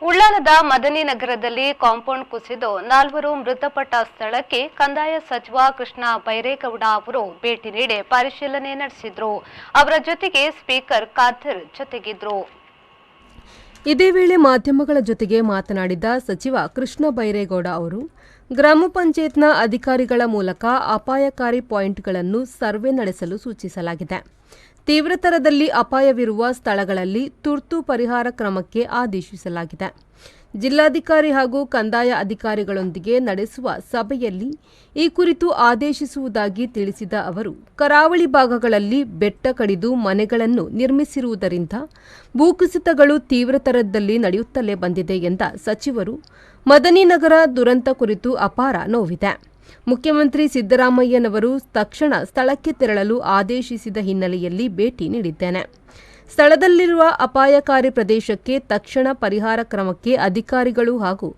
ಉಳ್ಳಾಲದ ಮದನಿ ನಗರದಲ್ಲಿ ಕಾಂಪೌಂಡ್ ಕುಸಿದು 4 ಮೃತಪಟ್ಟ ಸ್ಥಳಕ್ಕೆ ಕಂದಾಯ ಸಚಿವ ಕೃಷ್ಣ ಬೈರೇಗೌಡ ಅವರು ಭೇಟಿ ನೀಡಿ ಪರಿಶೀಲನೆ ನಡೆಸಿದರು. ಅವರ ಜೊತೆಗೆ ಸ್ಪೀಕರ್ ಖಾದರ್ ಜೊತೆಗಿದ್ರು. ಇದೇ ವೇಳೆ ಮಾಧ್ಯಮಗಳ ಜೊತೆಗೆ ಮಾತನಾಡಿದ ಸಚಿವ ಕೃಷ್ಣ ಬೈರೇಗೌಡ ಅವರು ಗ್ರಾಮ ಪಂಚಾಯತ್ನ ಅಧಿಕಾರಿಗಳ ಮೂಲಕ ಅಪಾಯಕಾರಿ ಪಾಯಿಂಟ್ಗಳನ್ನು ಸರ್ವೆ ನಡೆಸಲು ಸೂಚಿಸಲಾಗಿದೆ. ತೀವ್ರತರದಲ್ಲಿ ಅಪಾಯವಿರುವ ಸ್ಥಳಗಳಲ್ಲಿ ತುರ್ತು ಪರಿಹಾರ ಕ್ರಮಕ್ಕೆ ಆದೇಶಿಸಲಾಗಿದೆ. ಜಿಲ್ಲಾಧಿಕಾರಿ ಹಾಗೂ ಕಂದಾಯ ಅಧಿಕಾರಿಗಳೊಂದಿಗೆ ನಡೆಸುವ ಸಭೆಯಲ್ಲಿ ಈ ಕುರಿತು ಆದೇಶಿಸುವುದಾಗಿ ತಿಳಿಸಿದ ಅವರು, ಕರಾವಳಿ ಭಾಗಗಳಲ್ಲಿ ಬೆಟ್ಟ ಕಡಿದು ಮನೆಗಳನ್ನು ನಿರ್ಮಿಸಿರುವುದರಿಂದ ಭೂಕುಸಿತಗಳು ತೀವ್ರತರದಲ್ಲಿ ನಡೆಯುತ್ತಲೇ ಬಂದಿದೆ ಎಂದ ಸಚಿವರು, ಮದನಿ ನಗರ ದುರಂತ ಕುರಿತು ಅಪಾರ ನೋವಿದೆ. ಮುಖ್ಯಮಂತ್ರಿ ಸಿದ್ದರಾಮಯ್ಯನವರು ತಕ್ಷಣ ಸ್ಥಳಕ್ಕೆ ತೆರಳಲು ಆದೇಶಿಸಿದ ಹಿನ್ನೆಲೆಯಲ್ಲಿ ಭೇಟಿ ನೀಡಿದ್ದೇನೆ. ಸ್ಥಳದಲ್ಲಿರುವ ಅಪಾಯಕಾರಿ ಪ್ರದೇಶಕ್ಕೆ ತಕ್ಷಣ ಪರಿಹಾರ ಕ್ರಮಕ್ಕೆ ಅಧಿಕಾರಿಗಳು ಹಾಗೂ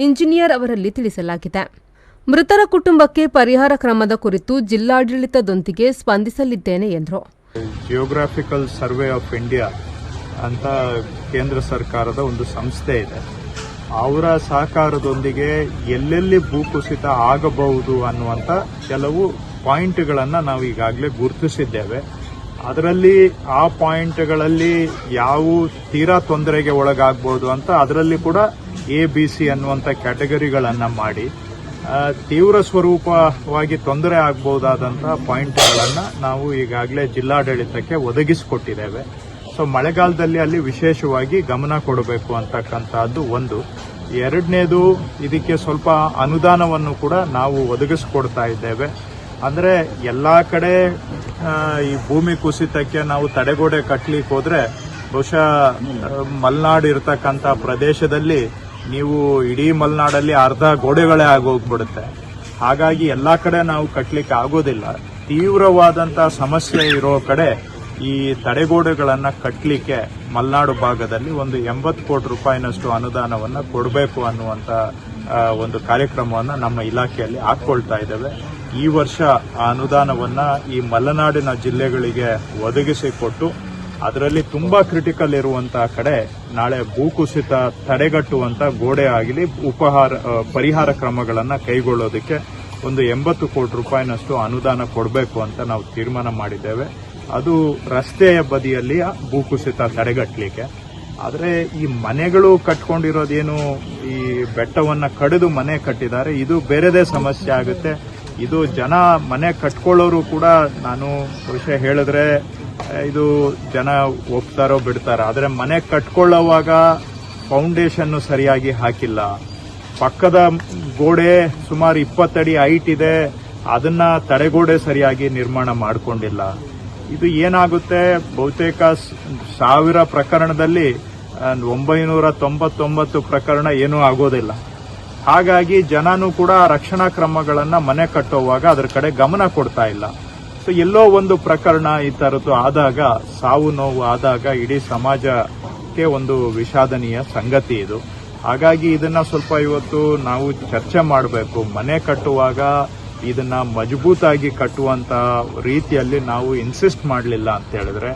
ಇಂಜಿನಿಯರ್ ಅವರಲ್ಲಿ ತಿಳಿಸಲಾಗಿದೆ. ಮೃತರ ಕುಟುಂಬಕ್ಕೆ ಪರಿಹಾರ ಕ್ರಮದ ಕುರಿತು ಜಿಲ್ಲಾಡಳಿತದೊಂದಿಗೆ ಸ್ಪಂದಿಸಲಿದ್ದೇನೆ ಎಂದರು. ಜಿಯೋಗ್ರಾಫಿಕಲ್ ಸರ್ವೆ ಆಫ್ ಇಂಡಿಯಾ ಅಂತ ಕೇಂದ್ರ ಸರ್ಕಾರದ ಒಂದು ಸಂಸ್ಥೆ ಇದೆ. ಅವರ ಸಹಕಾರದೊಂದಿಗೆ ಎಲ್ಲೆಲ್ಲಿ ಭೂಕುಸಿತ ಆಗಬಹುದು ಅನ್ನುವಂಥ ಕೆಲವು ಪಾಯಿಂಟ್ಗಳನ್ನು ನಾವು ಈಗಾಗಲೇ ಗುರುತಿಸಿದ್ದೇವೆ. ಅದರಲ್ಲಿ ಆ ಪಾಯಿಂಟ್ಗಳಲ್ಲಿ ಯಾವ ತೀರಾ ತೊಂದರೆಗೆ ಒಳಗಾಗಬಹುದು ಅಂತ ಅದರಲ್ಲಿ ಕೂಡ ABC ಅನ್ನುವಂಥ ಕ್ಯಾಟಗರಿಗಳನ್ನು ಮಾಡಿ ತೀವ್ರ ಸ್ವರೂಪವಾಗಿ ತೊಂದರೆ ಆಗಬಹುದಾದಂಥ ಪಾಯಿಂಟ್ಗಳನ್ನು ನಾವು ಈಗಾಗಲೇ ಜಿಲ್ಲಾಡಳಿತಕ್ಕೆ ಒದಗಿಸಿಕೊಟ್ಟಿದ್ದೇವೆ. ಸೊ ಮಳೆಗಾಲದಲ್ಲಿ ಅಲ್ಲಿ ವಿಶೇಷವಾಗಿ ಗಮನ ಕೊಡಬೇಕು ಅಂತಕ್ಕಂಥದ್ದು ಒಂದು. ಎರಡನೇದು, ಇದಕ್ಕೆ ಸ್ವಲ್ಪ ಅನುದಾನವನ್ನು ಕೂಡ ನಾವು ಒದಗಿಸ್ಕೊಡ್ತಾ ಇದ್ದೇವೆ. ಅಂದರೆ ಎಲ್ಲ ಕಡೆ ಈ ಭೂಮಿ ಕುಸಿತಕ್ಕೆ ನಾವು ತಡೆಗೋಡೆ ಕಟ್ಟಲಿಕ್ಕೆ ಹೋದ್ರೆ ಬಹುಶಃ ಮಲೆನಾಡು ಇರತಕ್ಕಂಥ ಪ್ರದೇಶದಲ್ಲಿ ನೀವು ಇಡೀ ಮಲೆನಾಡಲ್ಲಿ ಅರ್ಧ ಗೋಡೆಗಳೇ ಆಗೋಗ್ಬಿಡುತ್ತೆ. ಹಾಗಾಗಿ ಎಲ್ಲ ಕಡೆ ನಾವು ಕಟ್ಟಲಿಕ್ಕೆ ಆಗೋದಿಲ್ಲ. ತೀವ್ರವಾದಂಥ ಸಮಸ್ಯೆ ಇರೋ ಕಡೆ ಈ ತಡೆಗೋಡೆಗಳನ್ನು ಕಟ್ಟಲಿಕ್ಕೆ ಮಲೆನಾಡು ಭಾಗದಲ್ಲಿ ಒಂದು 80 ಕೋಟಿ ರೂಪಾಯಿನಷ್ಟು ಅನುದಾನವನ್ನು ಕೊಡಬೇಕು ಅನ್ನುವಂಥ ಒಂದು ಕಾರ್ಯಕ್ರಮವನ್ನು ನಮ್ಮ ಇಲಾಖೆಯಲ್ಲಿ ಹಾಕ್ಕೊಳ್ತಾ ಇದ್ದೇವೆ. ಈ ವರ್ಷ ಆ ಅನುದಾನವನ್ನು ಈ ಮಲೆನಾಡಿನ ಜಿಲ್ಲೆಗಳಿಗೆ ಒದಗಿಸಿಕೊಟ್ಟು ಅದರಲ್ಲಿ ತುಂಬಾ ಕ್ರಿಟಿಕಲ್ ಇರುವಂತಹ ಕಡೆ ನಾಳೆ ಭೂಕುಸಿತ ತಡೆಗಟ್ಟುವಂತ ಗೋಡೆ ಆಗಲಿ ಪರಿಹಾರ ಕ್ರಮಗಳನ್ನು ಕೈಗೊಳ್ಳೋದಕ್ಕೆ ಒಂದು 80 ಕೋಟಿ ರೂಪಾಯಿನಷ್ಟು ಅನುದಾನ ಕೊಡಬೇಕು ಅಂತ ನಾವು ತೀರ್ಮಾನ ಮಾಡಿದ್ದೇವೆ. ಅದು ರಸ್ತೆಯ ಬದಿಯಲ್ಲಿ ಭೂಕುಸಿತ ತಡೆಗಟ್ಟಲಿಕ್ಕೆ. ಆದರೆ ಈ ಮನೆಗಳು ಕಟ್ಕೊಂಡಿರೋದೇನು ಈ ಬೆಟ್ಟವನ್ನು ಕಡಿದು ಮನೆ ಕಟ್ಟಿದ್ದಾರೆ, ಇದು ಬೇರೆದೇ ಸಮಸ್ಯೆ ಆಗುತ್ತೆ. ಇದು ಜನ ಮನೆ ಕಟ್ಕೊಳ್ಳೋರು ಕೂಡ ನಾನು ವಿಷಯ ಹೇಳಿದ್ರೆ ಇದು ಜನ ಒಪ್ತಾರೋ ಬಿಡ್ತಾರೋ. ಆದರೆ ಮನೆ ಕಟ್ಕೊಳ್ಳೋವಾಗ ಫೌಂಡೇಶನ್ ಸರಿಯಾಗಿ ಹಾಕಿಲ್ಲ, ಪಕ್ಕದ ಗೋಡೆ ಸುಮಾರು 20 ಅಡಿ ಹೈಟ್ ಇದೆ, ಅದನ್ನ ತಡೆಗೋಡೆ ಸರಿಯಾಗಿ ನಿರ್ಮಾಣ ಮಾಡಿಕೊಂಡಿಲ್ಲ. ಇದು ಏನಾಗುತ್ತೆ, ಬಹುತೇಕ 1000 ಪ್ರಕರಣದಲ್ಲಿ 999 ಪ್ರಕರಣ ಏನೂ ಆಗೋದಿಲ್ಲ. ಹಾಗಾಗಿ ಜನನೂ ಕೂಡ ರಕ್ಷಣಾ ಕ್ರಮಗಳನ್ನು ಮನೆ ಕಟ್ಟುವಾಗ ಅದರ ಕಡೆ ಗಮನ ಕೊಡ್ತಾ ಇಲ್ಲ. ಸೊ ಎಲ್ಲೋ ಒಂದು ಪ್ರಕರಣ ಈ ತರದ್ದು ಆದಾಗ, ಸಾವು ನೋವು ಆದಾಗ ಇಡೀ ಸಮಾಜಕ್ಕೆ ಒಂದು ವಿಷಾದನೀಯ ಸಂಗತಿ ಇದು. ಹಾಗಾಗಿ ಇದನ್ನ ಸ್ವಲ್ಪ ಇವತ್ತು ನಾವು ಚರ್ಚೆ ಮಾಡಬೇಕು. ಮನೆ ಕಟ್ಟುವಾಗ ಇದನ್ನ ಮಜಬೂತಾಗಿ ಕಟ್ಟುವಂತ ರೀತಿಯಲ್ಲಿ ನಾವು ಇನ್ಸಿಸ್ಟ್ ಮಾಡಲಿಲ್ಲ ಅಂತ ಹೇಳಿದ್ರೆ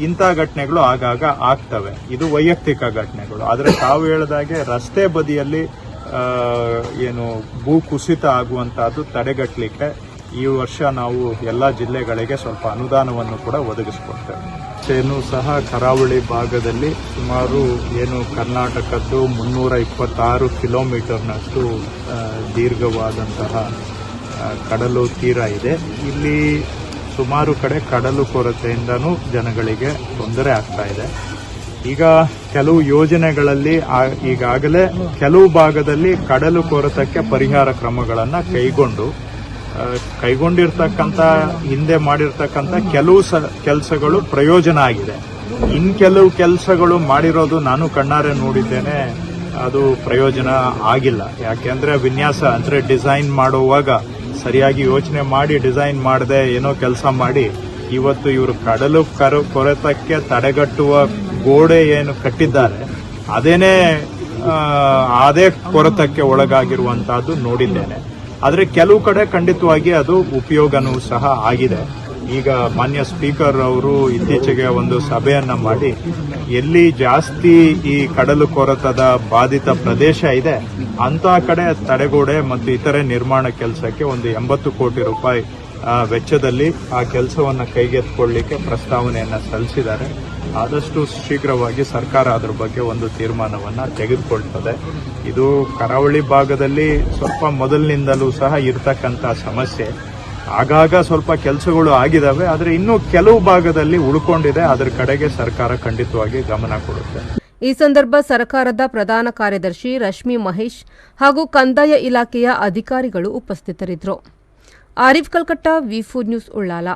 ಇಂಥ ಘಟನೆಗಳು ಆಗಾಗ ಆಗ್ತವೆ. ಇದು ವೈಯಕ್ತಿಕ ಘಟನೆಗಳು. ಆದರೆ ತಾವು ಹೇಳಿದಾಗೆ ರಸ್ತೆ ಬದಿಯಲ್ಲಿ ಏನು ಭೂ ಕುಸಿತ ಆಗುವಂತಹದ್ದು ತಡೆಗಟ್ಟಲಿಕ್ಕೆ ಈ ವರ್ಷ ನಾವು ಎಲ್ಲ ಜಿಲ್ಲೆಗಳಿಗೆ ಸ್ವಲ್ಪ ಅನುದಾನವನ್ನು ಕೂಡ ಒದಗಿಸಿಕೊಡ್ತೇವೆ. ಏನು ಸಹ ಕರಾವಳಿ ಭಾಗದಲ್ಲಿ ಸುಮಾರು ಏನು ಕರ್ನಾಟಕದ್ದು 326 ಕಿಲೋಮೀಟರ್ನಷ್ಟು ದೀರ್ಘವಾದಂತಹ ಕಡಲು ತೀರ ಇದೆ. ಇಲ್ಲಿ ಸುಮಾರು ಕಡೆ ಕಡಲು ಕೊರತೆಯಿಂದನೂ ಜನಗಳಿಗೆ ತೊಂದರೆ ಆಗ್ತಾ ಇದೆ. ಈಗ ಕೆಲವು ಯೋಜನೆಗಳಲ್ಲಿ ಈಗಾಗಲೇ ಕೆಲವು ಭಾಗದಲ್ಲಿ ಕಡಲು ಕೊರೆತಕ್ಕೆ ಪರಿಹಾರ ಕ್ರಮಗಳನ್ನು ಕೈಗೊಂಡಿರ್ತಕ್ಕಂಥ ಹಿಂದೆ ಮಾಡಿರ್ತಕ್ಕಂಥ ಕೆಲವು ಕೆಲಸಗಳು ಪ್ರಯೋಜನ ಆಗಿದೆ. ಇನ್ ಕೆಲವು ಕೆಲಸಗಳು ಮಾಡಿರೋದು ನಾನು ಕಣ್ಣಾರೆ ನೋಡಿದ್ದೇನೆ, ಅದು ಪ್ರಯೋಜನ ಆಗಿಲ್ಲ. ಯಾಕೆಂದ್ರೆ ವಿನ್ಯಾಸ ಅಂದ್ರೆ ಡಿಸೈನ್ ಮಾಡುವಾಗ ಸರಿಯಾಗಿ ಯೋಚನೆ ಮಾಡಿ ಡಿಸೈನ್ ಮಾಡದೆ ಏನೋ ಕೆಲಸ ಮಾಡಿ ಇವತ್ತು ಇವರು ಕಡಲು ಕೊರೆತಕ್ಕೆ ತಡೆಗಟ್ಟುವ ಗೋಡೆ ಏನು ಕಟ್ಟಿದ್ದಾರೆ ಅದೇ ಕೊರೆತಕ್ಕೆ ಒಳಗಾಗಿರುವಂತಹದ್ದು ನೋಡಿದ್ದೇನೆ. ಆದರೆ ಕೆಲವು ಕಡೆ ಖಂಡಿತವಾಗಿ ಅದು ಉಪಯೋಗನೂ ಸಹ ಆಗಿದೆ. ಈಗ ಮಾನ್ಯ ಸ್ಪೀಕರ್ ಅವರು ಇತ್ತೀಚೆಗೆ ಒಂದು ಸಭೆಯನ್ನ ಮಾಡಿ ಎಲ್ಲಿ ಜಾಸ್ತಿ ಈ ಕಡಲು ಕೊರೆತದ ಬಾಧಿತ ಪ್ರದೇಶ ಇದೆ ಅಂತ ಕಡೆ ತಡೆಗೋಡೆ ಮತ್ತು ಇತರೆ ನಿರ್ಮಾಣ ಕೆಲಸಕ್ಕೆ ಒಂದು 80 ಕೋಟಿ ರೂಪಾಯಿ ವೆಚ್ಚದಲ್ಲಿ ಆ ಕೆಲಸವನ್ನ ಕೈಗೆತ್ತಿಕೊಳ್ಳಲಿಕ್ಕೆ ಪ್ರಸ್ತಾವನೆಯನ್ನ ಸಲ್ಲಿಸಿದ್ದಾರೆ. ಆದಷ್ಟು ಶೀಘ್ರವಾಗಿ ಸರ್ಕಾರ ಅದರ ಬಗ್ಗೆ ಒಂದು ತೀರ್ಮಾನವನ್ನ ತೆಗೆದುಕೊಳ್ತದೆ. ಇದು ಕರಾವಳಿ ಭಾಗದಲ್ಲಿ ಸ್ವಲ್ಪ ಮೊದಲಿನಿಂದಲೂ ಸಹ ಇರತಕ್ಕಂತ ಸಮಸ್ಯೆ. ಆಗಾಗ ಸ್ವಲ್ಪ ಕೆಲಸಗಳು ಆಗಿದಾವೆ, ಆದರೆ ಇನ್ನೂ ಕೆಲವು ಭಾಗದಲ್ಲಿ ಉಳ್ಕೊಂಡಿದೆ. ಅದರ ಕಡೆಗೆ ಸರ್ಕಾರ ಖಂಡಿತವಾಗಿ ಗಮನ ಕೊಡುತ್ತೆ. ಈ ಸಂದರ್ಭ ಸರ್ಕಾರದ ಪ್ರಧಾನ ಕಾರ್ಯದರ್ಶಿ ರಶ್ಮಿ ಮಹೇಶ್ ಹಾಗೂ ಕಂದಾಯ ಇಲಾಖೆಯ ಅಧಿಕಾರಿಗಳು ಉಪಸ್ಥಿತರಿದ್ದರು. ಆರಿಫ್ ಕಲ್ಕಟ್ಟ, ವಿ4 ನ್ಯೂಸ್, ಉಳ್ಳಾಲ.